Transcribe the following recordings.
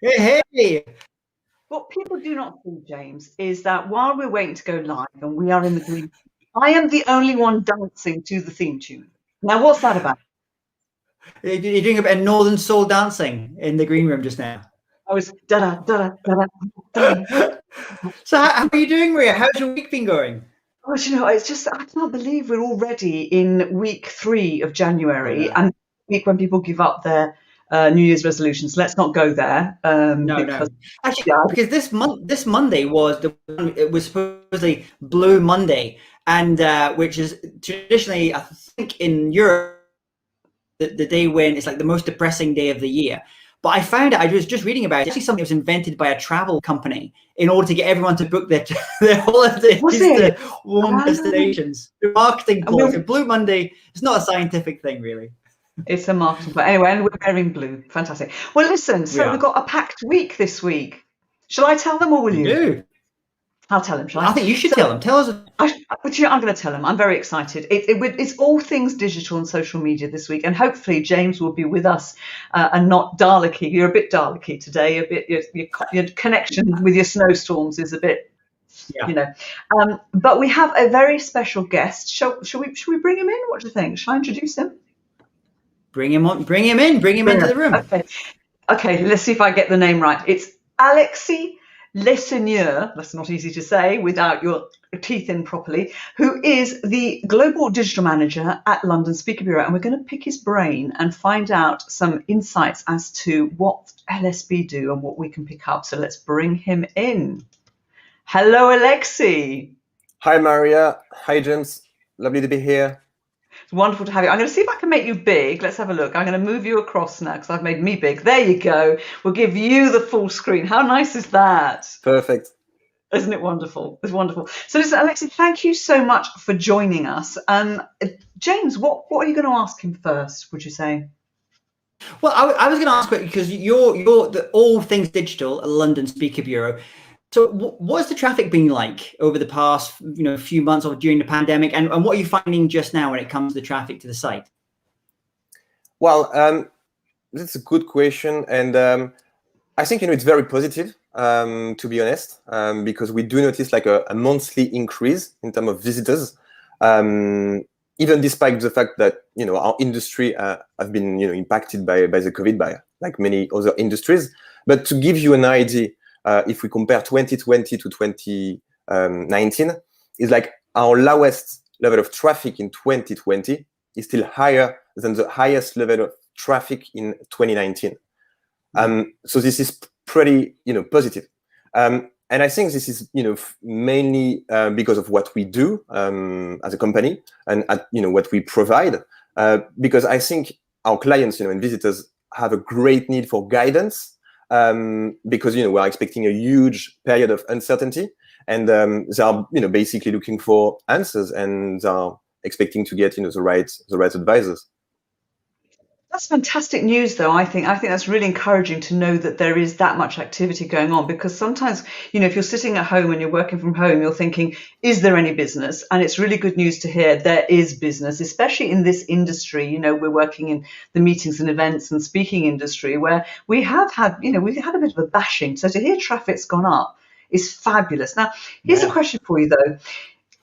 Hey. What people do not see, James, is that while we're waiting to go live and we are in the green, I am the only one dancing to the theme tune. Now, what's that about? You're doing a bit of Northern Soul dancing in the green room just now. I was da da da da da da. So how are you doing, Maria? How's your week been going? Oh, do you know, it's just I can't believe we're already in week 3 of I January know. and week when people give up their New Year's resolutions. Let's not go there No, because no. Actually, yeah, because this Monday was it was supposedly Blue Monday, and which is traditionally, I think, in Europe, the day when it's like the most depressing day of the year. But I found out, I was just reading about it, it's actually something that was invented by a travel company in order to get everyone to book their their was holidays it? to warm Ah, destinations. The marketing and ploy. we're So Blue Monday, it's not a scientific thing, really. It's a marketing plan. Anyway, and we're wearing blue. Fantastic. Well, listen, We so we've are. got a packed week this week. Shall I tell them or will We you? do. I'll tell him, shall I I? think you should So, tell them. Tell us. but you know, I'm going to tell him. I'm very excited. It's all things digital and social media this week, and hopefully James will be with us and not Daleki. You're a bit Daleki today. A bit your connection with your snowstorms is a bit, Yeah. you know. But we have a very special guest. Shall we bring him in? What do you think? Shall I introduce him? Bring him on. Bring him in. Bring him Bring into him. the room. Okay. Okay, let's see if I get the name right. It's Alexis Leseigneur, that's not easy to say without your teeth in properly, who is the Global Digital Manager at London Speaker Bureau. And we're going to pick his brain and find out some insights as to what LSB do and what we can pick up. So let's bring him in. Hello, Alexis. Hi, Maria. Hi, James. Lovely to be here. It's wonderful to have you. I'm going to see if I can make you big. Let's have a look. I'm going to move you across now because I've made me big. There you go. We'll give you the full screen. How nice is that? Perfect. Isn't it wonderful? It's wonderful. So listen, Alexis, thank you so much for joining us. James, what are you going to ask him first, would you say? Well, I was going to ask because you're the all things digital at London Speaker Bureau. So what's the traffic been like over the past few months or during the pandemic, and what are you finding just now when it comes to the traffic to the site? Well, that's a good question, and I think it's very positive, to be honest, because we do notice like a monthly increase in terms of visitors, even despite the fact that our industry have been impacted by the COVID, by like many other industries. But to give you an idea, if we compare 2020 to 2019, is like our lowest level of traffic in 2020 is still higher than the highest level of traffic in 2019. So this is pretty positive. And I think this is mainly because of what we do as a company and what we provide, because I think our clients and visitors have a great need for guidance, because we're expecting a huge period of uncertainty, and they are basically looking for answers, and they are expecting to get the right advisors. That's fantastic news, though. I think that's really encouraging to know that there is that much activity going on, because sometimes, if you're sitting at home and you're working from home, you're thinking, is there any business? And it's really good news to hear there is business, especially in this industry. We're working in the meetings and events and speaking industry where we've had a bit of a bashing. So to hear traffic's gone up is fabulous. Now, here's a question for you, though.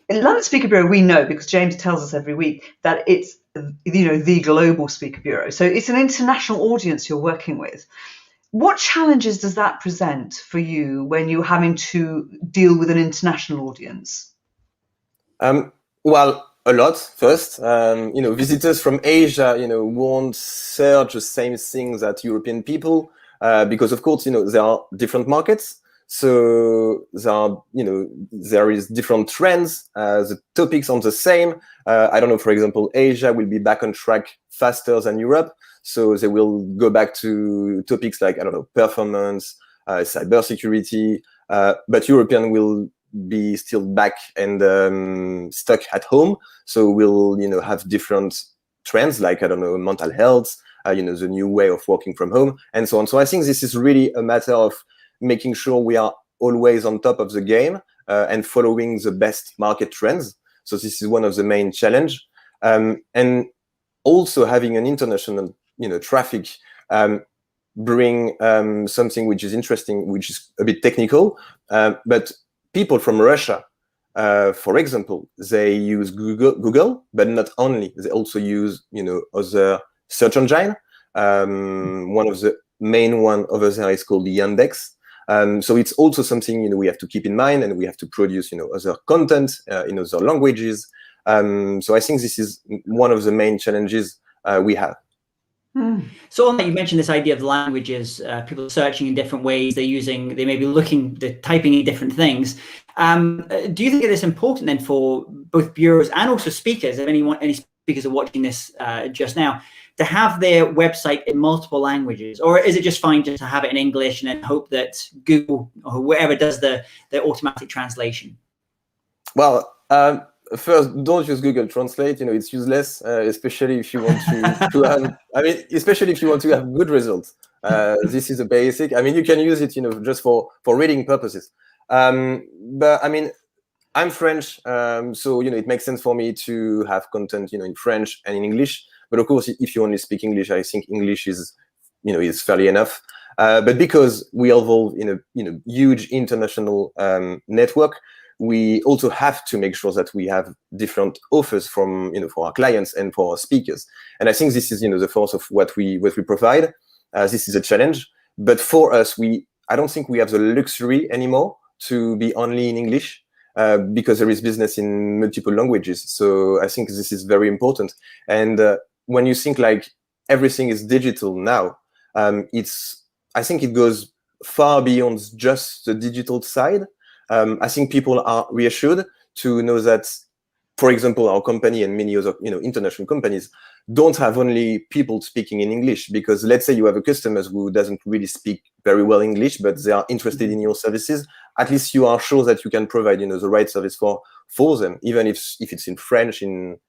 In London Speaker Bureau, we know, because James tells us every week, that it's the global speaker bureau. So it's an international audience you're working with. What challenges does that present for you when you're having to deal with an international audience? Well, a lot. First, visitors from Asia, won't search the same things that European people, because of course, there are different markets. So there is different trends. The topics aren't the same. I don't know, for example, Asia will be back on track faster than Europe. So they will go back to topics like, I don't know, performance, cybersecurity, but European will be still back and stuck at home. So we'll, have different trends like, I don't know, mental health, the new way of working from home and so on. So I think this is really a matter of making sure we are always on top of the game and following the best market trends. So this is one of the main challenge. And also having an international, traffic bring something which is interesting, which is a bit technical. But people from Russia, for example, they use Google, but not only. They also use, other search engine. One of the main one over there is called the Yandex. So it's also something, we have to keep in mind, and we have to produce, other content in other languages. So I think this is one of the main challenges we have. So on that, you mentioned this idea of the languages, people searching in different ways, they may be they're typing in different things. Do you think it is important then for both bureaus and also speakers, if any speakers are watching this just now, to have their website in multiple languages? Or is it just fine just to have it in English and then hope that Google or whoever does the automatic translation? Well, first, don't use Google Translate. It's useless, especially if you want to have. Especially if you want to have good results. This is a basic. You can use it, just for reading purposes. But I'm French, so it makes sense for me to have content, in French and in English. But of course, if you only speak English, I think English is fairly enough. But because we evolve in a huge international network, we also have to make sure that we have different offers from for our clients and for our speakers. And I think this is the force of what we provide. This is a challenge, but for us, I don't think we have the luxury anymore to be only in English, because there is business in multiple languages. So I think this is very important. And when you think like everything is digital now, I think it goes far beyond just the digital side. I think people are reassured to know that, for example, our company and many other international companies don't have only people speaking in English, because let's say you have a customer who doesn't really speak very well English, but they are interested in your services. At least you are sure that you can provide the right service for them, even if it's in French, in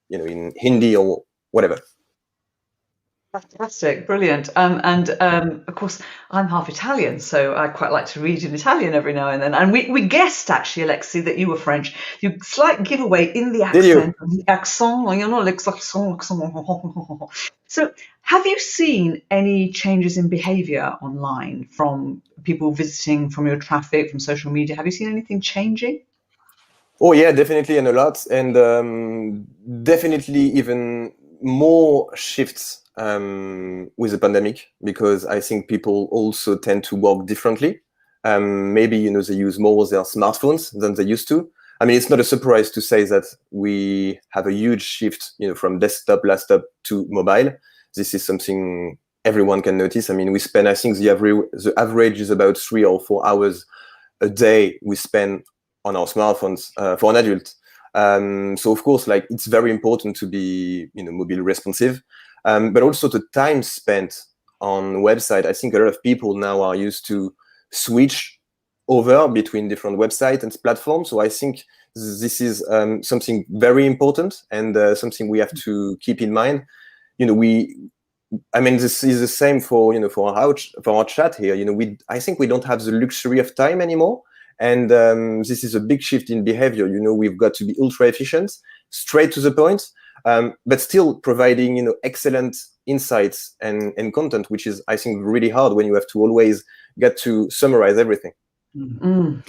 Hindi or whatever. Fantastic, brilliant. Of course, I'm half Italian, so I quite like to read in Italian every now and then. And we guessed, actually, Alexis, that you were French. You slight giveaway in the accent. L'accent. So have you seen any changes in behavior online from people visiting, from your traffic, from social media? Have you seen anything changing? Oh, yeah, definitely, and a lot. And definitely even more shifts with the pandemic, because I think people also tend to work differently. Maybe they use more their smartphones than they used to. It's not a surprise to say that we have a huge shift, from desktop, laptop to mobile. This is something everyone can notice. We spend, I think the average is about 3 or 4 hours a day we spend on our smartphones for an adult. So of course, it's very important to be mobile responsive. But also the time spent on website. I think a lot of people now are used to switch over between different websites and platforms. So I think this is something very important, and something we have to keep in mind. This is the same for for our chat here. I think we don't have the luxury of time anymore, and this is a big shift in behavior. We've got to be ultra efficient, straight to the point. But still providing excellent insights and content, which is, I think, really hard when you have to always get to summarize everything. Mm.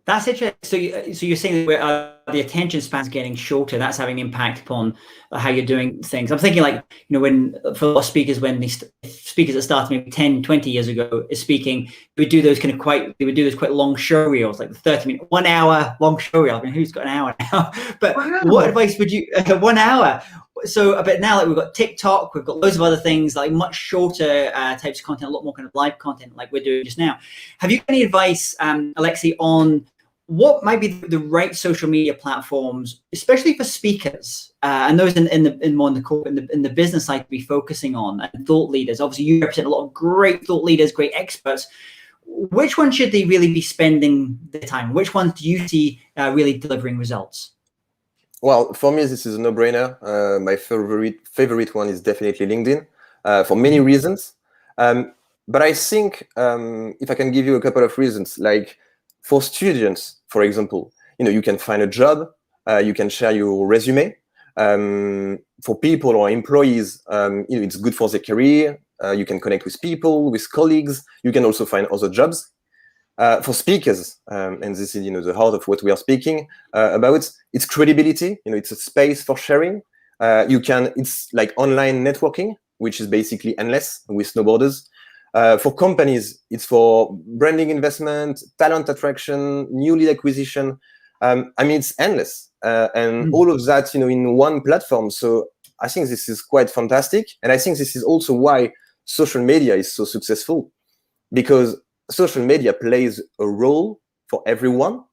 That's interesting. So you're saying that the attention span's getting shorter. That's having an impact upon how you're doing things. I'm thinking when for a lot of speakers, when these speakers that started maybe 10, 20 years ago is speaking, they would do those quite long show reels, like the 30-minute, 1 hour long show reel. Who's got an hour now? But wow. What advice would you, 1 hour? So, but now we've got TikTok, we've got loads of other things, much shorter types of content, a lot more kind of live content like we're doing just now. Have you any advice, Alexis, on what might be the right social media platforms, especially for speakers and those in the business side to be focusing on, and thought leaders? Obviously, you represent a lot of great thought leaders, great experts. Which one should they really be spending their time? Which ones do you see really delivering results? Well, for me, this is a no-brainer. My favorite one is definitely LinkedIn, for many reasons. But I think if I can give you a couple of reasons, for students, for example, you can find a job, you can share your resume. For people or employees, it's good for their career. You can connect with people, with colleagues. You can also find other jobs. For speakers, and this is the heart of what we are speaking about. It's credibility. It's a space for sharing. It's like online networking, which is basically endless with no borders. For companies, it's for branding investment, talent attraction, new lead acquisition. It's endless, and all of that, in one platform. So I think this is quite fantastic, and I think this is also why social media is so successful, because social media plays a role for everyone,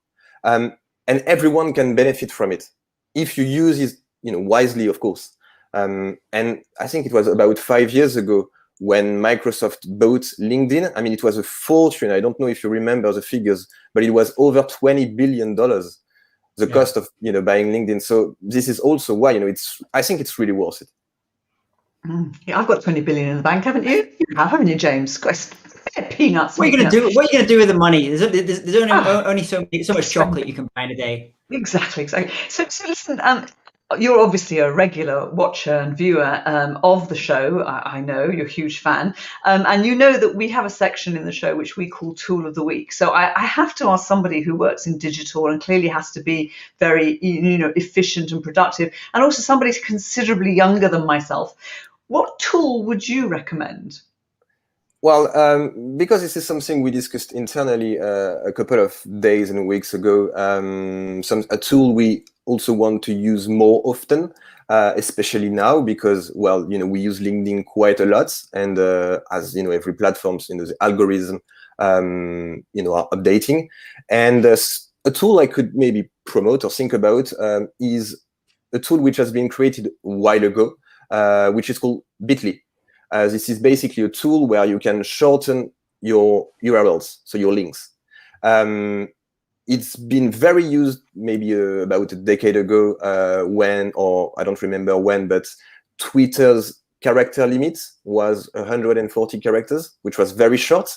and everyone can benefit from it if you use it, wisely, of course. And I think it was about 5 years ago when Microsoft bought LinkedIn. it was a fortune. I don't know if you remember the figures, but it was over $20 billion, the cost of buying LinkedIn. So this is also why I think it's really worth it. Yeah, I've got 20 billion in the bank, haven't you? You have, haven't you, James? Peanuts. What are you going to do? What are you going to do with the money? There's only so much chocolate you can buy in a day. Exactly. So listen, you're obviously a regular watcher and viewer of the show. I know you're a huge fan, and you know that we have a section in the show which we call Tool of the Week. So I have to ask somebody who works in digital and clearly has to be very efficient and productive, and also somebody considerably younger than myself. What tool would you recommend? Well, because this is something we discussed internally a couple of days and weeks ago, a tool we also want to use more often, especially now, because, we use LinkedIn quite a lot, and as every platform, the algorithm, are updating. And a tool I could maybe promote or think about is a tool which has been created a while ago, which is called Bitly. This is basically a tool where you can shorten your URLs, so your links. It's been very used maybe about a decade ago or I don't remember when, but Twitter's character limit was 140 characters, which was very short.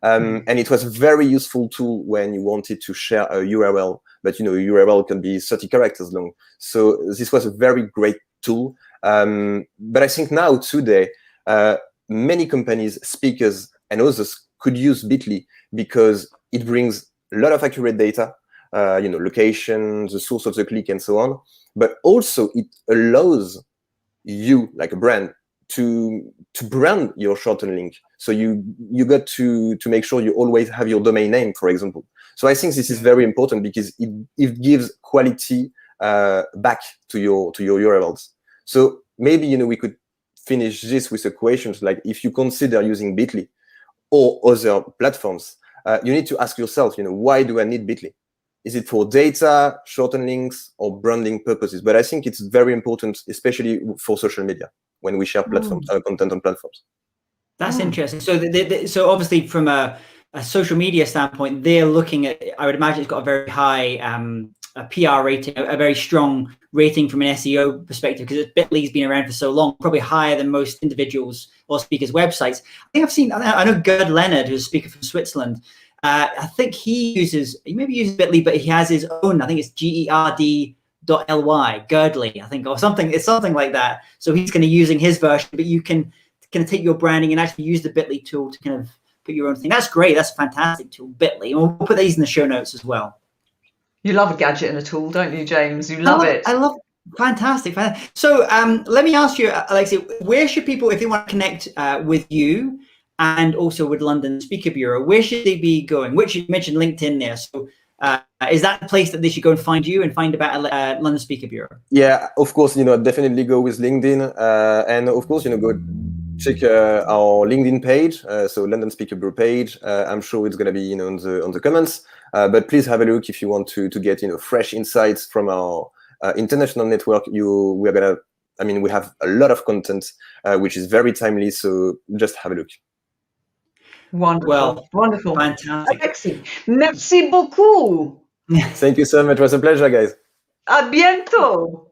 And it was a very useful tool when you wanted to share a URL, but a URL can be 30 characters long. So this was a very great tool. But I think now, today, many companies, speakers, and others could use Bitly because it brings a lot of accurate data, location, the source of the click, and so on. But also it allows you, like a brand, to brand your shortened link. So you got to make sure you always have your domain name, for example. So I think this is very important because it gives quality back to your URLs. So maybe we could finish this with a question like, if you consider using Bitly or other platforms, you need to ask yourself, why do I need Bitly? Is it for data, shortened links, or branding purposes? But I think it's very important, especially for social media, when we share content on platforms. That's interesting. So, so obviously, from a social media standpoint, they're looking at. I would imagine it's got a very high a PR rating, a very strong rating from an SEO perspective, because Bitly's been around for so long, probably higher than most individuals or speakers' websites. I know Gerd Leonard, who's a speaker from Switzerland. I think he maybe uses Bitly, but he has his own. I think it's GERD.ly, Gerdly, I think, or something. It's something like that. So he's kind of using his version, but you can kind of take your branding and actually use the Bitly tool to kind of put your own thing. That's great. That's a fantastic tool, Bitly. And we'll put these in the show notes as well. You love a gadget and a tool, don't you, James? You love it. I love it. Fantastic. So let me ask you, Alexis, where should people, if they want to connect with you and also with London Speaker Bureau, where should they be going? Which you mentioned LinkedIn there. So is that the place that they should go and find you and find about London Speaker Bureau? Yeah, of course, definitely go with LinkedIn. And of course, go check our LinkedIn page, so London Speaker Bureau page. I'm sure it's going to be on the comments. But please have a look if you want to get fresh insights from our international network. We have a lot of content which is very timely. So just have a look. Wonderful, wonderful, fantastic. Alexis, merci beaucoup. Thank you so much. It was a pleasure, guys. À bientôt.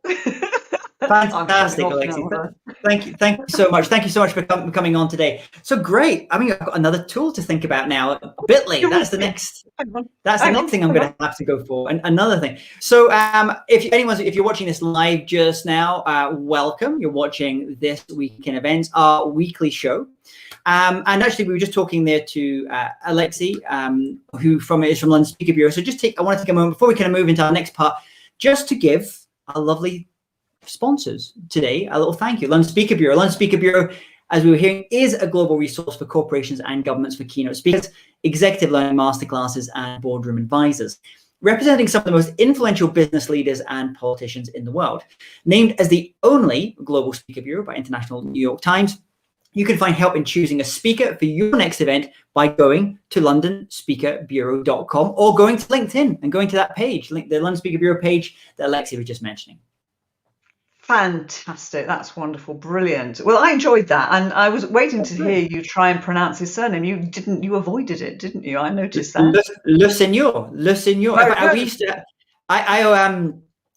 Fantastic, Alexis. Thank you so much. Thank you so much for coming on today. So great. I mean, I've got another tool to think about now. Bitly. That's the next. That's the next thing I'm going to have to go for. And another thing. So, if you're watching this live just now, welcome. You're watching This Week in Events, our weekly show. And actually, we were just talking there to Alexis, who is from London Speaker Bureau. So I want to take a moment before we kind of move into our next part, just to give a lovely sponsors today a little thank you. London Speaker Bureau. London Speaker Bureau, as we were hearing, is a global resource for corporations and governments for keynote speakers, executive learning masterclasses, and boardroom advisors, representing some of the most influential business leaders and politicians in the world. Named as the only global speaker bureau by International New York Times, you can find help in choosing a speaker for your next event by going to londonspeakerbureau.com or going to LinkedIn and going to that page, the London Speaker Bureau page that Alexis was just mentioning. Fantastic. That's wonderful. Brilliant. Well, I enjoyed that. And I was waiting to hear you try and pronounce his surname. You avoided it, didn't you? I noticed that. Leseigneur.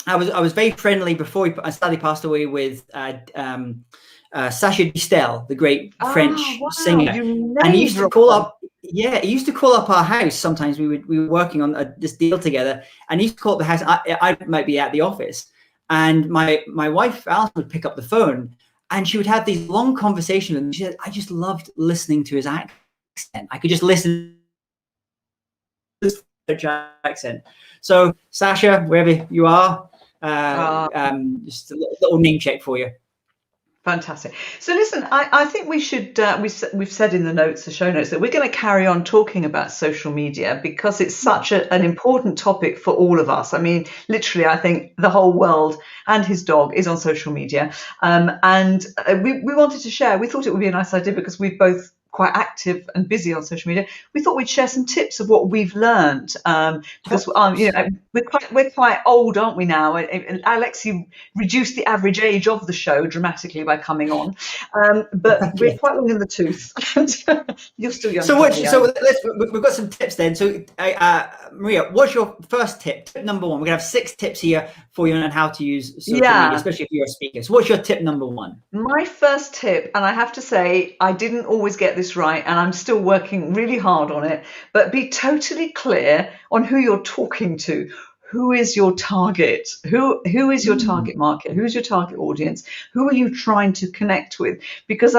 I was very friendly before he sadly passed away with Sacha Distel, the great French singer. And he used to call up, he used to call up our house. Sometimes we were working on this deal together, and he used to call up the house. I might be at the office. And my wife, Alice, would pick up the phone and she would have these long conversations. And she said, I just loved listening to his accent. I could just listen to his accent. So, Sacha, wherever you are, just a little name check for you. Fantastic. So listen, I think we should, we've said in the notes, the show notes, that we're going to carry on talking about social media because it's such an important topic for all of us. I mean, literally, I think the whole world and his dog is on social media. And we wanted to share, we thought it would be a nice idea because we've both quite active and busy on social media. We thought we'd share some tips of what we've learned because we're quite old, aren't we now? Alexis reduced the average age of the show dramatically by coming on, but we're quite long in the tooth. You're still young. So we've got some tips then. So Maria, what's your first tip? Tip number one. We're gonna have 6 tips here for you on how to use social media, especially if you're a speaker. So what's your tip number one? My first tip, and I have to say I didn't always get this right, and I'm still working really hard on it, but be totally clear on who you're talking to. Who is your target? Who is your target market? Who is your target audience? Who are you trying to connect with? Because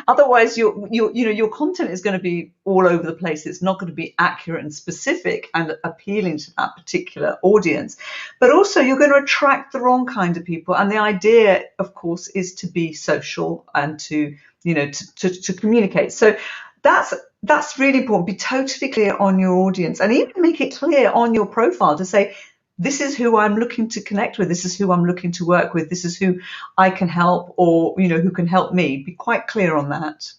otherwise your content is going to be all over the place. It's not going to be accurate and specific and appealing to that particular audience. But also you're going to attract the wrong kind of people. And the idea, of course, is to be social and to communicate. So that's really important. Be totally clear on your audience and even make it clear on your profile to say, this is who I'm looking to connect with. This is who I'm looking to work with. This is who I can help or, who can help me. Be quite clear on that.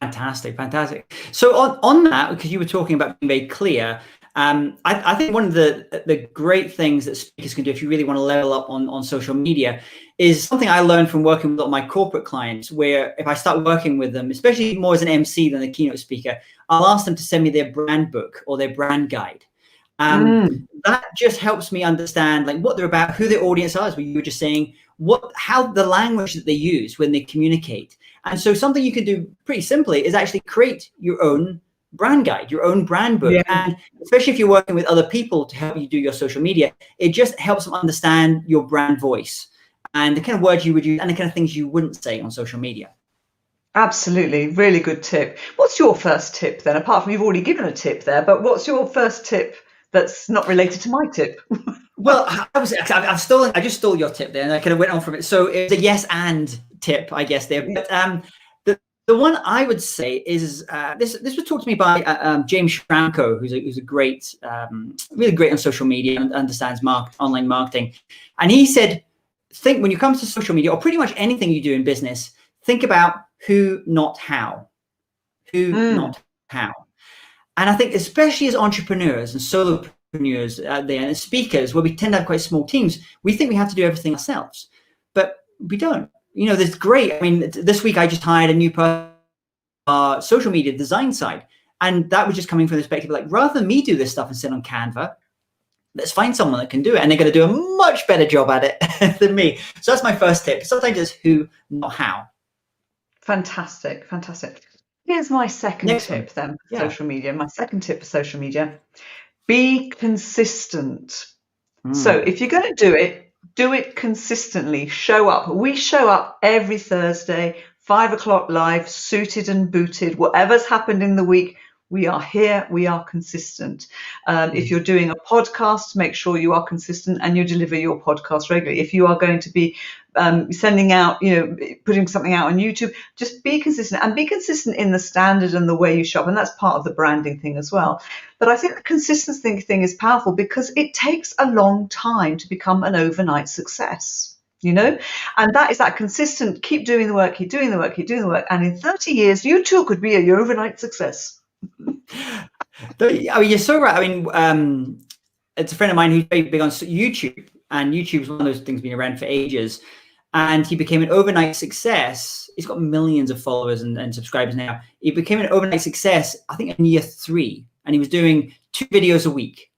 Fantastic. So on that, because you were talking about being very clear, I think one of the great things that speakers can do if you really want to level up on social media is something I learned from working with a lot of my corporate clients, where if I start working with them, especially more as an MC than a keynote speaker, I'll ask them to send me their brand book or their brand guide. That just helps me understand what they're about, who their audience are, as you were just saying, how the language that they use when they communicate. And so something you can do pretty simply is actually create your own brand guide, your own brand book. And especially if you're working with other people to help you do your social media, it just helps them understand your brand voice and the kind of words you would use and the kind of things you wouldn't say on social media. Absolutely. Really good tip. What's your first tip then? Apart from you've already given a tip there, but what's your first tip that's not related to my tip? Well, I just stole your tip there and I kind of went on from it. So it's a yes and tip, I guess there. But the one I would say is this was talked to me by James Schramko, who's a great, really great on social media and understands online marketing. And he said, think when you come to social media or pretty much anything you do in business, think about who, not how. Not how. And I think especially as entrepreneurs and solopreneurs there and as speakers, where we tend to have quite small teams, we think we have to do everything ourselves, but we don't. There's great. I mean, this week I just hired a new person on social media design side. And that was just coming from the perspective, rather than me do this stuff and sit on Canva, let's find someone that can do it, and they're going to do a much better job at it than me. So that's my first tip. Sometimes it's who, not how. Fantastic. Here's my second tip then for social media. My second tip for social media: be consistent. So if you're going to do it consistently. Show up. We show up every Thursday, 5 o'clock live, suited and booted. Whatever's happened in the week, we are here. We are consistent. If you're doing a podcast, make sure you are consistent and you deliver your podcast regularly. If you are going to be sending out, putting something out on YouTube, just be consistent, and be consistent in the standard and the way you shop. And that's part of the branding thing as well. But I think the consistency thing is powerful because it takes a long time to become an overnight success. And that is that consistent, keep doing the work, keep doing the work. And in 30 years, you too could be a overnight success. You're so right. I mean, it's a friend of mine who's very big on YouTube, and YouTube's one of those things been around for ages. And he became an overnight success. He's got millions of followers and subscribers now. He became an overnight success, I think, in year 3. And he was doing 2 videos a week,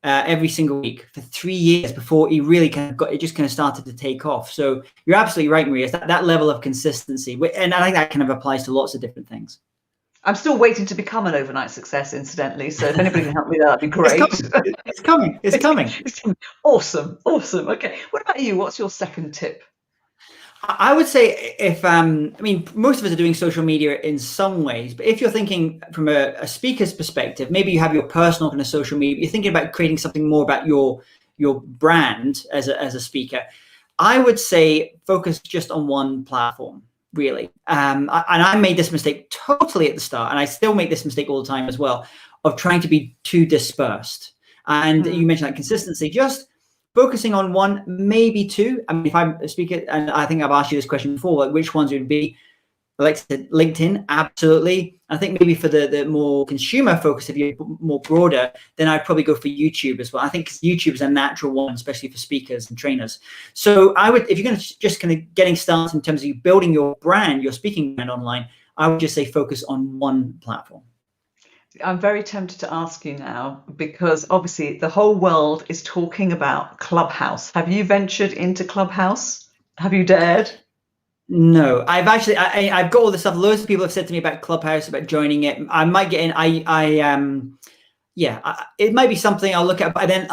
every single week for 3 years before he really just started to take off. So you're absolutely right, Maria. It's that level of consistency. And I think that kind of applies to lots of different things. I'm still waiting to become an overnight success, incidentally. So if anybody can help me, that'd be great. It's coming. It's coming. Awesome. Okay. What about you? What's your second tip? I would say most of us are doing social media in some ways, but if you're thinking from a speaker's perspective, maybe you have your personal kind of social media, you're thinking about creating something more about your brand as a speaker. I would say focus just on one platform, really. And I made this mistake totally at the start, and I still make this mistake all the time as well, of trying to be too dispersed. And you mentioned that consistency, just focusing on one, maybe 2. I mean, if I'm a speaker, and I think I've asked you this question before, like which ones would be? Alexis said LinkedIn, absolutely. I think maybe for the more consumer focus, if you're more broader, then I'd probably go for YouTube as well. I think YouTube is a natural one, especially for speakers and trainers. So I would, if you're going to just kind of getting started in terms of you building your brand, your speaking brand online, I would just say focus on one platform. I'm very tempted to ask you now, because obviously the whole world is talking about Clubhouse. Have you ventured into Clubhouse? Have you dared? No, I've actually, I've got all this stuff. Loads of people have said to me about Clubhouse, about joining it. I might get in. It might be something I'll look at, but then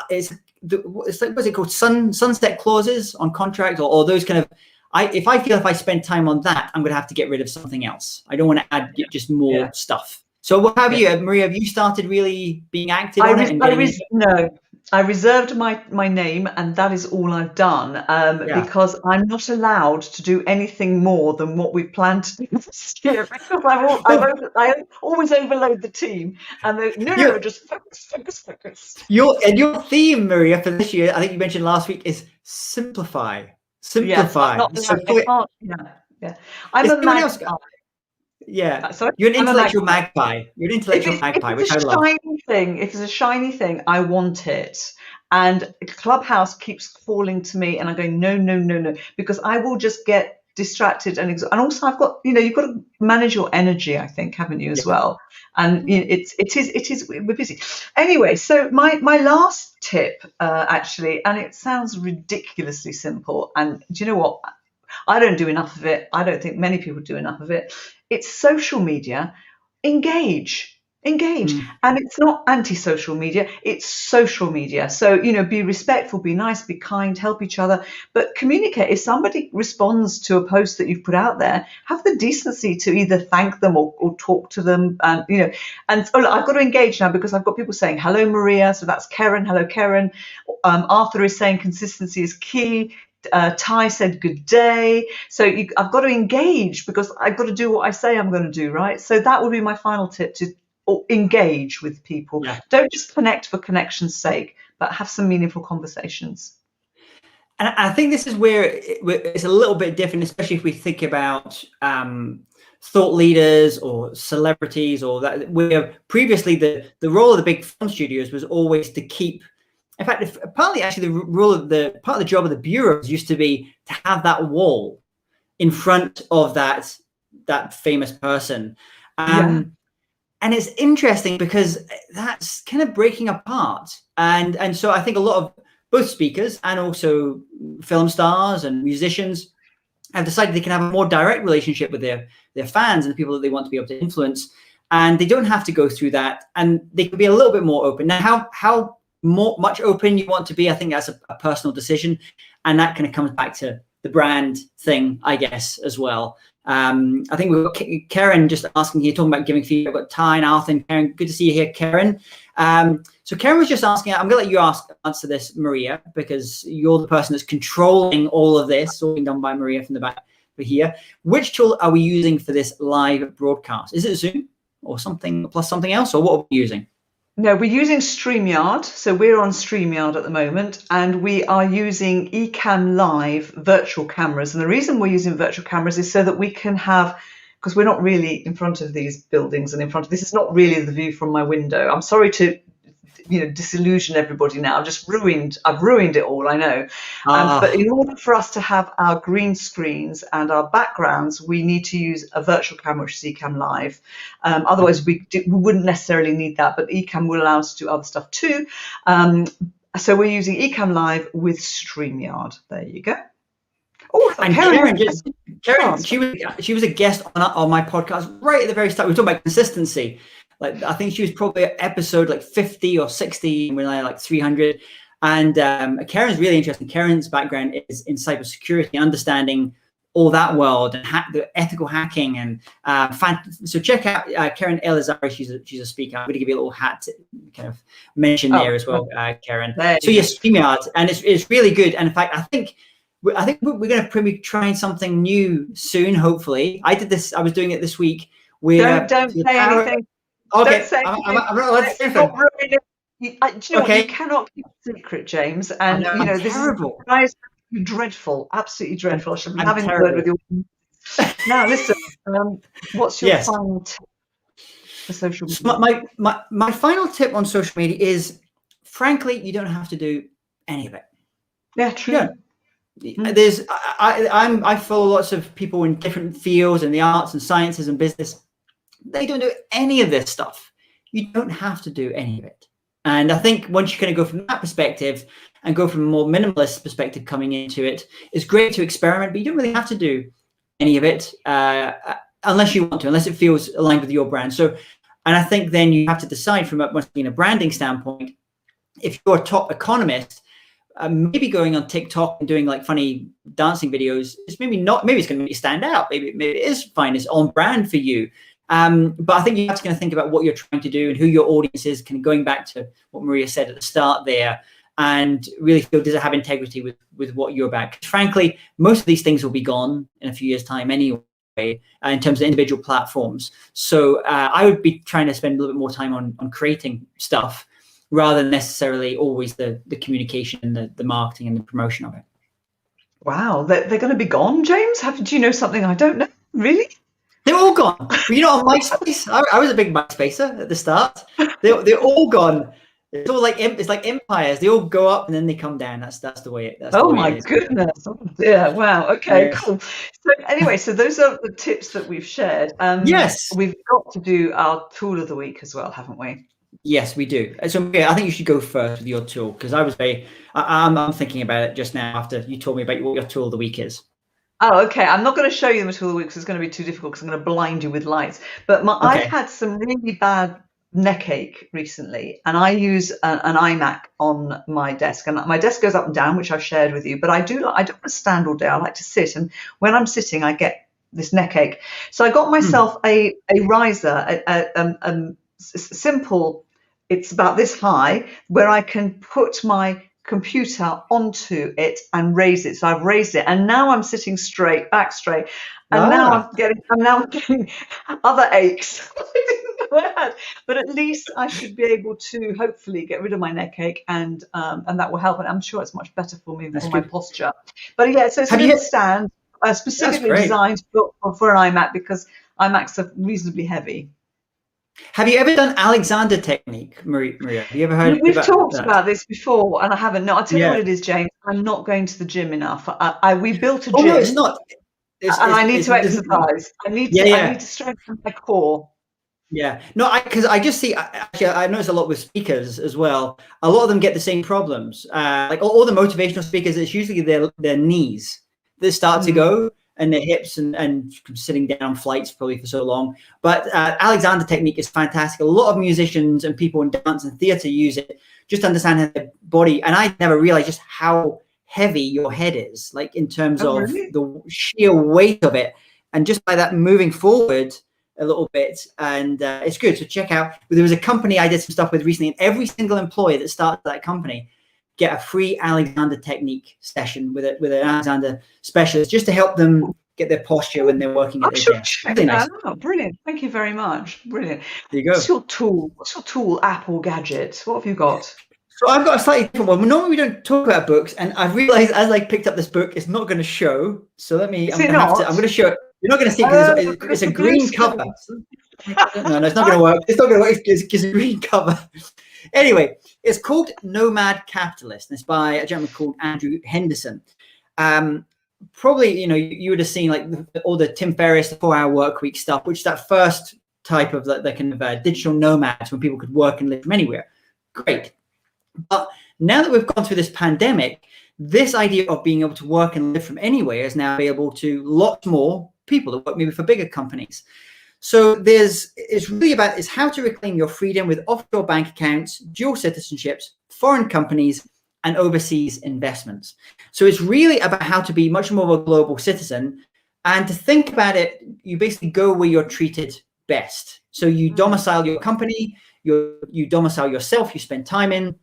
it's like, what's it called? Sunset clauses on contract or those kind of, if I spend time on that, I'm going to have to get rid of something else. I don't want to add just more stuff. So what have you, Maria, have you started really being active on it? No, I reserved my name, and that is all I've done, because I'm not allowed to do anything more than what we planned to do this year, because I always overload the team, and they just focus. Your theme, Maria, for this year, I think you mentioned last week, is simplify. Simplify. Yeah. I'm a magpie. Yeah, sorry? You're an intellectual magpie. You're an intellectual magpie, which I love. If it's a shiny thing, I want it. And Clubhouse keeps falling to me, and I'm going, no, because I will just get distracted and also I've got, you've got to manage your energy, I think, haven't you, as well? And it is we're busy. Anyway, so my last tip, actually, and it sounds ridiculously simple, and do you know what? I don't do enough of it. I don't think many people do enough of it. It's social media. Engage. And it's not anti-social media, it's social media. So, be respectful, be nice, be kind, help each other, but communicate. If somebody responds to a post that you've put out there, have the decency to either thank them or talk to them. And, I've got to engage now, because I've got people saying, hello, Maria. So that's Karen. Hello, Karen. Arthur is saying consistency is key. Ty said good day. So I've got to engage, because I've got to do what I say I'm going to do, right? So that would be my final tip, to engage with people. Don't just connect for connection's sake, but have some meaningful conversations. And I think this is where it's a little bit different, especially if we think about thought leaders or celebrities, or that, where previously the role of the big film studios was always to keep. In fact, partly actually part of the job of the bureaus used to be to have that wall in front of that famous person. And it's interesting, because that's kind of breaking apart. And so I think a lot of both speakers and also film stars and musicians have decided they can have a more direct relationship with their fans and the people that they want to be able to influence, and they don't have to go through that, and they can be a little bit more open. Now, how much open you want to be, I think that's a personal decision, and that kind of comes back to the brand thing, I guess, as well. I think we've got Karen just asking here, talking about giving feedback. We've got Ty and Arthur. Karen, good to see you here, Karen. So Karen was just asking, I'm going to let you answer this, Maria, because you're the person that's controlling all of this, all being done by Maria from the back here. Which tool are we using for this live broadcast? Is it Zoom or something plus something else, or what are we using? No, we're using StreamYard. So we're on StreamYard at the moment, and we are using Ecamm Live virtual cameras. And the reason we're using virtual cameras is so that we can have, because we're not really in front of these buildings and in front of, this is not really the view from my window. I'm sorry to, disillusion everybody now. I've ruined it all, I know. But in order for us to have our green screens and our backgrounds, we need to use a virtual camera, which is Ecamm Live. Otherwise, we wouldn't necessarily need that, but Ecamm will allow us to do other stuff too. So we're using Ecamm Live with StreamYard. There you go. Oh, and Karen, she was a guest on my podcast right at the very start. We were talking about consistency. Like, I think she was probably at episode like 50 or 60, and we're like 300. And Karen's really interesting. Karen's background is in cybersecurity, understanding all that world and the ethical hacking. And so check out Karen Elizari. She's a speaker. I'm going to give you a little hat to kind of mention there as well, Karen. So yes, StreamYard, and it's really good. And in fact, I think we're going to be trying something new soon. Hopefully, I was doing it this week. Don't say anything. Okay, don't say I'm not allowed to say anything. Do you know what? You cannot keep a secret, James. And this terrible. is dreadful, absolutely dreadful. I should be having a word with you. Now, listen. What's your final tip for social media? So my final tip on social media is, frankly, you don't have to do any of it. Yeah, true. Yeah. I follow lots of people in different fields in the arts and sciences and business. They don't do any of this stuff. You don't have to do any of it. And I think once you kind of go from that perspective and go from a more minimalist perspective coming into it, it's great to experiment, but you don't really have to do any of it unless you want to, unless it feels aligned with your brand. So, and I think then you have to decide from a branding standpoint, if you're a top economist, maybe going on TikTok and doing like funny dancing videos is maybe it's going to make you stand out. Maybe it is fine. It's on brand for you. But I think you have to kind of think about what you're trying to do and who your audience is, kind of going back to what Maria said at the start there, and really feel, does it have integrity with what you're about? Because frankly, most of these things will be gone in a few years' time anyway, in terms of individual platforms. So I would be trying to spend a little bit more time on creating stuff rather than necessarily always the communication and the marketing and the promotion of it. Wow, they're going to be gone, James? Do you know something I don't know? Really? They're all gone. Were you not on MySpace? I was a big MySpacer at the start. They're all gone. It's all like empires. They all go up and then they come down. That's the way it. Oh my goodness! Yeah. Wow. Okay. Cool. So anyway, so those are the tips that we've shared. Yes. We've got to do our tool of the week as well, haven't we? Yes, we do. So I think you should go first with your tool, because I'm thinking about it just now after you told me about what your tool of the week is. Oh, okay. I'm not going to show you the tool of the week because it's going to be too difficult, because I'm going to blind you with lights. But I've had some really bad neck ache recently, and I use an iMac on my desk, and my desk goes up and down, which I've shared with you. But I don't want to stand all day. I like to sit, and when I'm sitting, I get this neck ache. So I got myself a riser, a simple. It's about this high, where I can put my computer onto it and raise it. So I've raised it, and now I'm sitting straight, back straight, and now I'm getting other aches. But at least I should be able to hopefully get rid of my neck ache, and that will help. And I'm sure it's much better for me for my posture. But yeah, so it's a little stand specifically designed for an iMac, because iMacs are reasonably heavy. Have you ever done Alexander technique, Maria? Have you ever heard? We've talked about this before, and I haven't. No, I'll tell you what it is, James. I'm not going to the gym enough. We built a gym. Oh no, it's not. I need to exercise. I need to strengthen my core. Yeah, no, because I just see, actually, I notice a lot with speakers as well. A lot of them get the same problems. Like all the motivational speakers, it's usually their knees that start to go, and their hips, and sitting down on flights probably for so long. But Alexander technique is fantastic. A lot of musicians and people in dance and theater use it just to understand their body. And I never realized just how heavy your head is, like in terms Oh, of really? the sheer weight of it. And just by that moving forward a little bit, and it's good. So check out, there was a company I did some stuff with recently, and every single employee that starts that company get a free Alexander technique session with an Alexander specialist, just to help them get their posture when they're working at I their should desk. check Really that nice. out. Brilliant. Thank you very much. Brilliant. There you go. What's your tool? What's your tool, app or gadget? What have you got? So I've got a slightly different one. Normally we don't talk about books, and I've realized as I picked up this book, it's not going to show. So let me. Is it not? I'm going to show it. You're not going to see it because it's a green cover. No, it's not going to work. It's not going to work. It's a green cover. Anyway, it's called Nomad Capitalist, and it's by a gentleman called Andrew Henderson. Probably, you would have seen like all the Tim Ferriss, the 4-Hour Workweek stuff, which is that first type of the kind of digital nomads when people could work and live from anywhere. Great. But now that we've gone through this pandemic, this idea of being able to work and live from anywhere is now available to lots more people that work maybe for bigger companies. So it's really about is how to reclaim your freedom with offshore bank accounts, dual citizenships, foreign companies, and overseas investments. So it's really about how to be much more of a global citizen, and to think about it, you basically go where you're treated best. So you domicile your company, you domicile yourself, you spend time in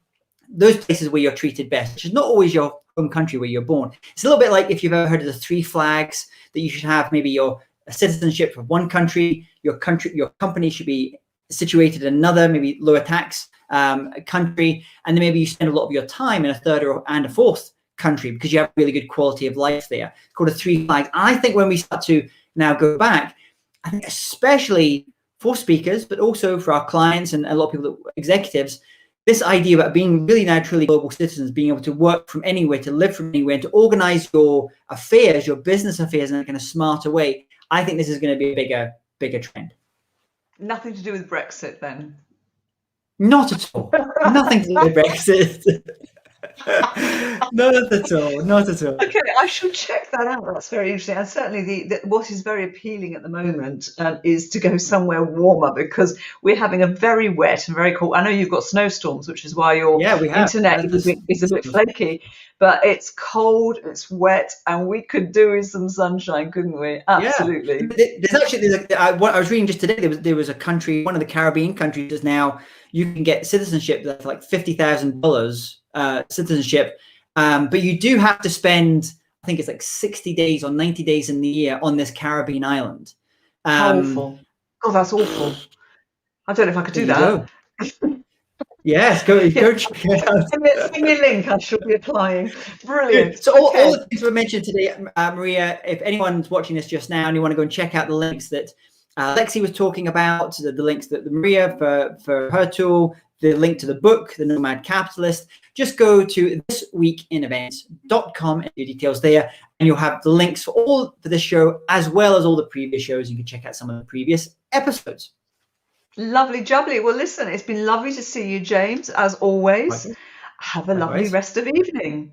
those places where you're treated best, which is not always your home country where you're born. It's a little bit like if you've ever heard of the 3 flags, that you should have maybe your citizenship for one country, your company should be situated in another, maybe lower tax country, and then maybe you spend a lot of your time in a third and a fourth country because you have really good quality of life there. It's called a 3 flags. And I think when we start to now go back, I think especially for speakers, but also for our clients and a lot of people, executives, this idea about being really now truly global citizens, being able to work from anywhere, to live from anywhere, and to organize your affairs, your business affairs in a kind of smarter way, I think this is going to be a bigger trend. Nothing to do with Brexit then? Not at all. Nothing to do with Brexit. Not at all. Not at all. Okay, I should check that out. That's very interesting. And certainly what is very appealing at the moment is to go somewhere warmer, because we're having a very wet and very cold. I know you've got snowstorms, which is why your internet is a bit flaky, but it's cold, it's wet, and we could do with some sunshine, couldn't we? Absolutely. Yeah. What I was reading just today, there was a country, one of the Caribbean countries, is now you can get citizenship that's like $50,000 citizenship, but you do have to spend, I think it's like 60 days or 90 days in the year on this Caribbean island. Awful. Oh, that's awful. I don't know if I could do that. Yes, go check it out. Send me a link. I should be applying. Brilliant. So all the things we mentioned today, Maria, if anyone's watching this just now and you want to go and check out the links that Alexis was talking about, the links that Maria for her tool, the link to the book, The Nomad Capitalist, just go to thisweekinevents.com and your details there, and you'll have the links for this show as well as all the previous shows. You can check out some of the previous episodes. Lovely jubbly. Well, listen, it's been lovely to see you, James, as always. Have a lovely rest of evening.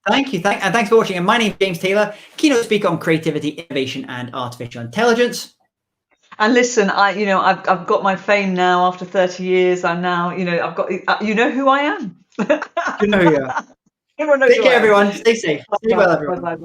Thank you. And thanks for watching. And my name is James Taylor, keynote speaker on creativity, innovation, and artificial intelligence. And listen, I've got my fame now after 30 years. I'm now, I've got, you know who I am. You know who you are. Take care, everyone. Stay safe. Stay well, everyone. Bye.